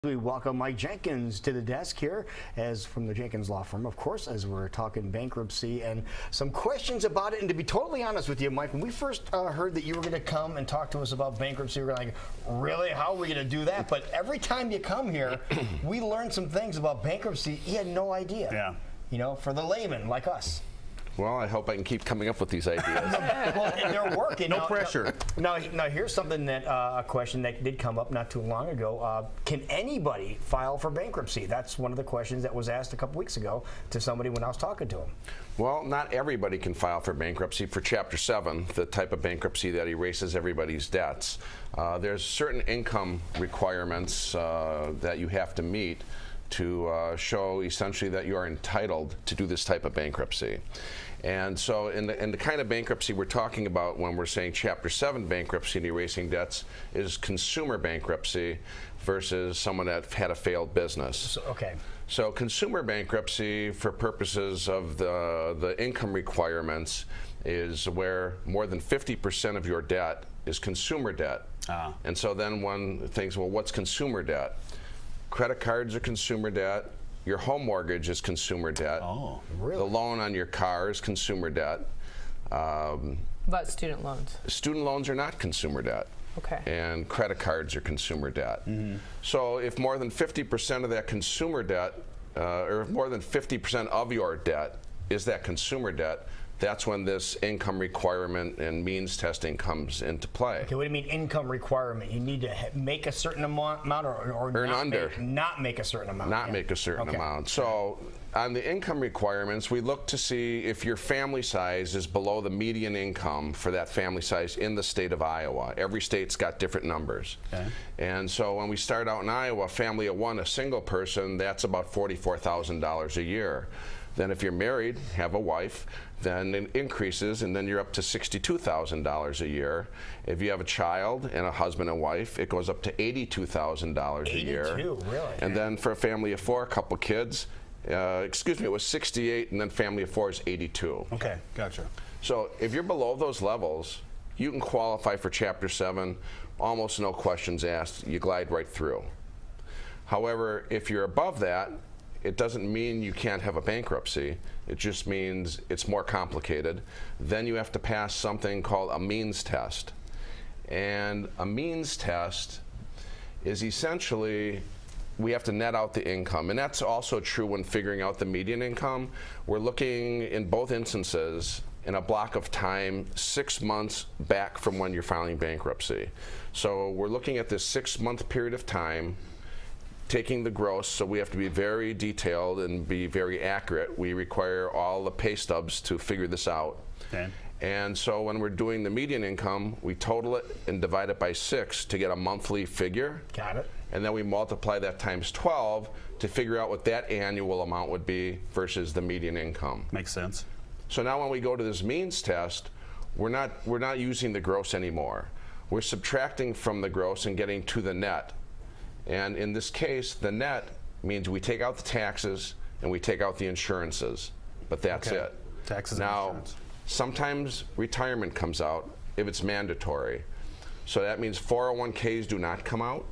We welcome Mike Jankins to the desk here, as from the Jankins Law Firm, of course, as we're talking bankruptcy and some questions about it. And to be totally honest with you, Mike, when we first heard that you were going to come and talk to us about bankruptcy, we were like, really? How are we going to do that? But every time you come here, we learn some things about bankruptcy you had no idea. Yeah. You know, for the layman like us. Well, I hope I can keep coming up with these ideas. Well, and they're working. No pressure. Now, here's something that a question that did come up not too long ago. Can anybody file for bankruptcy? That's one of the questions that was asked a couple weeks ago to somebody when I was talking to him. Well, not everybody can file for bankruptcy. For Chapter 7, the type of bankruptcy that erases everybody's debts, there's certain income requirements that you have to meet to show essentially that you are entitled to do this type of bankruptcy. And so in the kind of bankruptcy we're talking about when we're saying Chapter 7 bankruptcy and erasing debts is consumer bankruptcy versus someone that had a failed business. So consumer bankruptcy, for purposes of the income requirements, is where more than 50% of your debt is consumer debt. And so then one thinks, well, what's consumer debt? Credit cards are consumer debt. Your home mortgage is consumer debt. Oh, really? The loan on your car is consumer debt. About student loans? Student loans are not consumer debt. Okay. And credit cards are consumer debt. So if more than 50% of that consumer debt, or if more than 50% of your debt is that consumer debt, that's when this income requirement and means testing comes into play. Okay, what do you mean income requirement? You need to make a certain amount or Earn not under. Not make a certain amount. Not make a certain amount. So on the income requirements, we look to see if your family size is below the median income for that family size in the state of Iowa. Every state's got different numbers. Okay. And so when we start out in Iowa, family of one, a single person, that's about $44,000 a year. Then if you're married, have a wife, then it increases, and then you're up to $62,000 a year. If you have a child and a husband and wife, it goes up to $82,000 a year. 82, really? And then for a family of four, a couple kids, it was 68, and then family of four is 82. Okay, gotcha. So if you're below those levels, you can qualify for Chapter 7, almost no questions asked. You glide right through. However, if you're above that, it doesn't mean you can't have a bankruptcy. It just means it's more complicated. Then you have to pass something called a means test. And a means test is essentially, we have to net out the income. And that's also true when figuring out the median income. We're looking in both instances in a block of time 6 months back from when you're filing bankruptcy. So we're looking at this 6-month period of time, taking the gross, so we have to be very detailed and be very accurate. We require all the pay stubs to figure this out. Okay. And so when we're doing the median income, we total it and divide it by 6 to get a monthly figure. Got it. And then we multiply that times 12 to figure out what that annual amount would be versus the median income. Makes sense. So now when we go to this means test, we're not using the gross anymore. We're subtracting from the gross and getting to the net. And in this case, the net means we take out the taxes and we take out the insurances, but that's it. Taxes and now, insurance. sometimes retirement comes out if it's mandatory. So that means 401ks do not come out.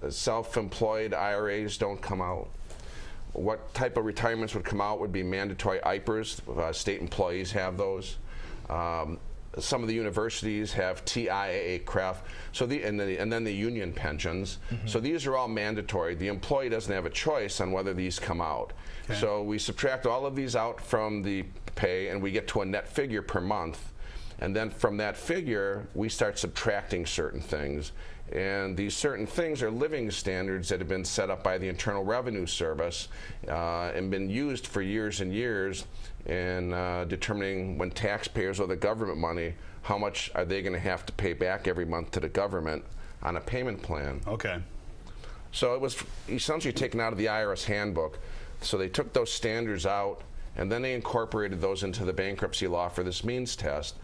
Self-employed IRAs don't come out. What type of retirements would come out would be mandatory IPERs. State employees have those. Some of the universities have TIAA CREF, and then the union pensions. So these are all mandatory. The employee doesn't have a choice on whether these come out. Okay. So we subtract all of these out from the pay, and we get to a net figure per month. And then from that figure, we start subtracting certain things. And these certain things are living standards that have been set up by the Internal Revenue Service and been used for years and years in determining when taxpayers owe the government money, how much are they going to have to pay back every month to the government on a payment plan. Okay. So it was essentially taken out of the IRS handbook. So they took those standards out, and then they incorporated those into the bankruptcy law for this means test.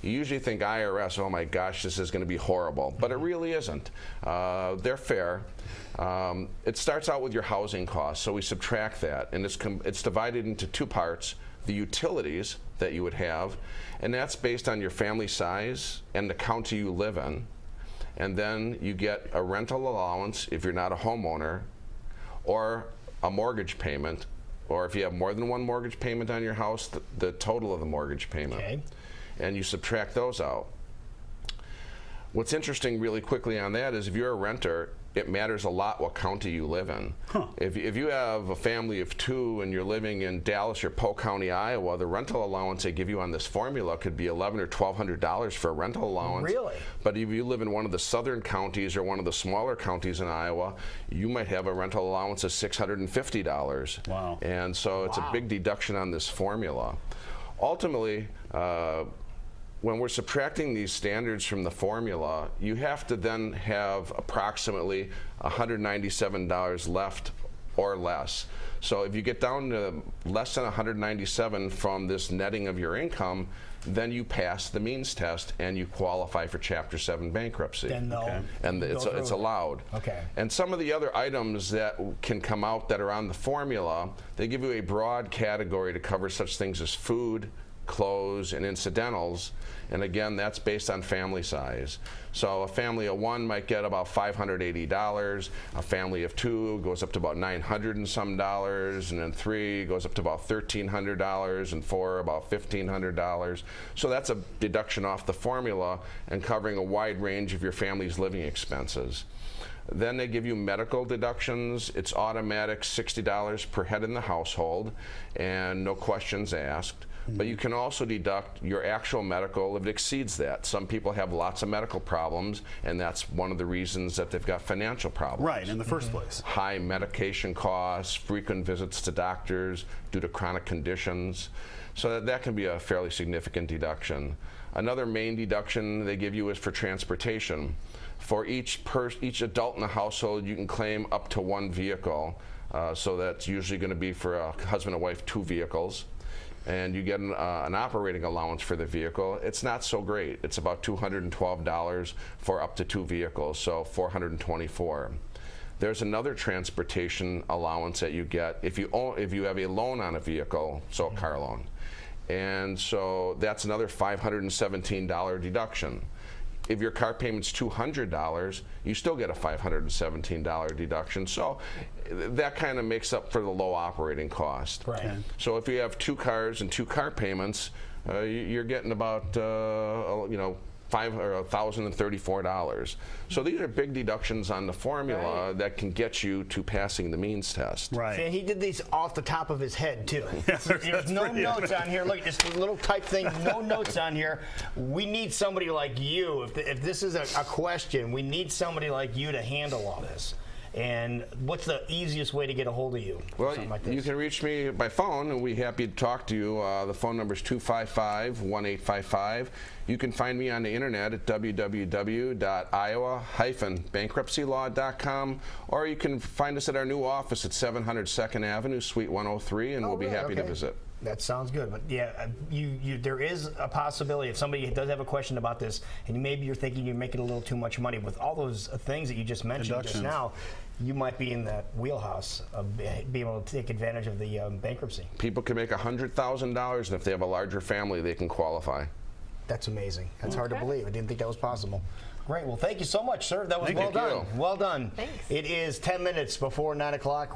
You usually think IRS, oh my gosh, this is going to be horrible, but it really isn't. They're fair. It starts out with your housing costs, so we subtract that, and it's divided into 2 parts: the utilities that you would have, and that's based on your family size and the county you live in. and then you get a rental allowance if you're not a homeowner, or a mortgage payment, or if you have more than one mortgage payment on your house, the total of the mortgage payment. Okay. And you subtract those out. What's interesting really quickly on that is if you're a renter, it matters a lot what county you live in. If you have a family of 2 and you're living in Dallas or Polk County, Iowa, the rental allowance they give you on this formula could be $1,100 or $1,200 for a rental allowance. Really? But if you live in one of the southern counties or one of the smaller counties in Iowa, you might have a rental allowance of $650. Wow. And so it's a big deduction on this formula. Ultimately, when we're subtracting these standards from the formula, you have to then have approximately $197 left or less. So if you get down to less than 197 from this netting of your income, then you pass the means test and you qualify for Chapter 7 bankruptcy. Then they'll And go it's through it. allowed. Okay. And some of the other items that can come out that are on the formula, they give you a broad category to cover such things as food, clothes, and incidentals, and again, that's based on family size. So a family of 1 might get about $580, a family of 2 goes up to about $900 and some dollars, and then 3 goes up to about $1,300, and 4 about $1,500. So that's a deduction off the formula and covering a wide range of your family's living expenses. Then they give you medical deductions. It's automatic $60 per head in the household and no questions asked. But you can also deduct your actual medical if it exceeds that. Some people have lots of medical problems, and that's one of the reasons that they've got financial problems. Right, in the first place. High medication costs, frequent visits to doctors due to chronic conditions. So that can be a fairly significant deduction. Another main deduction they give you is for transportation. For each adult in the household, you can claim up to 1 vehicle. So that's usually going to be for a husband and wife, 2 vehicles. And you get an operating allowance for the vehicle. It's not so great. It's about $212 for up to 2 vehicles, so $424. There's another transportation allowance that you get if you have a loan on a vehicle, so a car loan. And so that's another $517 deduction. If your car payment's $200, you still get a $517 deduction. So that kind of makes up for the low operating cost. Right. Okay. So if you have 2 cars and 2 car payments, you're getting about $1,034. So these are big deductions on the formula that can get you to passing the means test. Right. And he did these off the top of his head, too. There's no notes on here. Look, just a little type thing, no notes on here. We need somebody like you. If this is a question, we need somebody like you to handle all this. And what's the easiest way to get a hold of you? Well, like this? you can reach me by phone, and we're happy to talk to you. The phone number is 255-1855. You can find me on the internet at www.iowa-bankruptcylaw.com, or you can find us at our new office at 700 2nd Avenue, Suite 103, and we'll be happy to visit. That sounds good, but yeah, there is a possibility if somebody does have a question about this, and maybe you're thinking you're making a little too much money with all those things that you just mentioned just now, you might be in that wheelhouse of being able to take advantage of the bankruptcy. People can make $100,000, and if they have a larger family, they can qualify. That's amazing. That's hard to believe. I didn't think that was possible. Great. Well, thank you so much, sir. That was well done. Well done. Thanks. It is 10 minutes before 9 o'clock.